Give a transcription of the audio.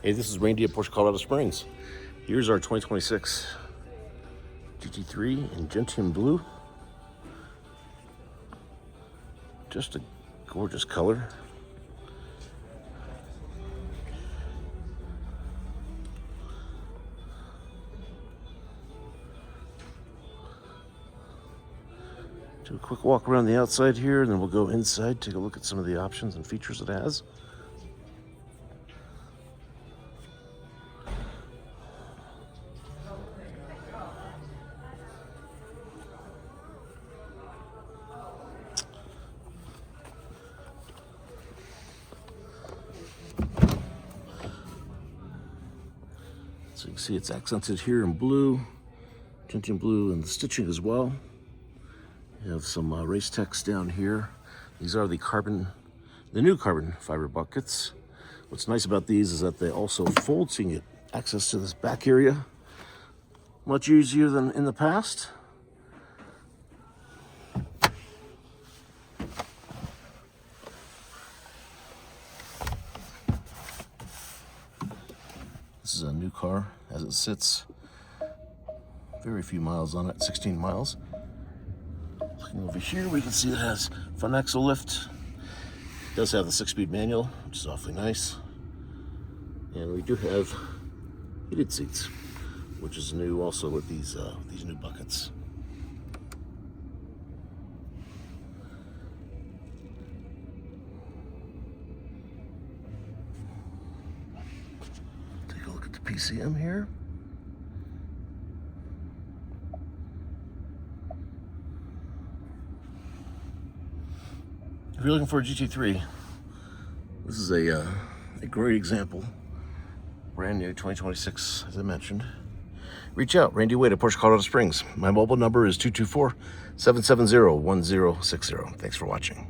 Hey, this is Randy at Porsche Colorado Springs. Here's our 2026 GT3 in Gentian Blue. Just a gorgeous color. Do a quick walk around the outside here, and then we'll go inside, take a look at some of the options and features it has. So you can see it's accented here in blue, Gentian blue, and the stitching as well. You have some Race-Tex down here. These are the new carbon fiber buckets. What's nice about these is that they also fold, so you can get access to this back area much easier than in the past. This is a new car as it sits. Very few miles on it, 16 miles. Looking over here, we can see it has front axle lift. It does have the 6-speed manual, which is awfully nice. And we do have heated seats, which is new also with these new buckets. Take a look at the PCM here. If you're looking for a GT3, this is a great example. Brand new 2026, as I mentioned. Reach out, Randy Wade at Porsche Colorado Springs. My mobile number is 224-770-1060. Thanks for watching.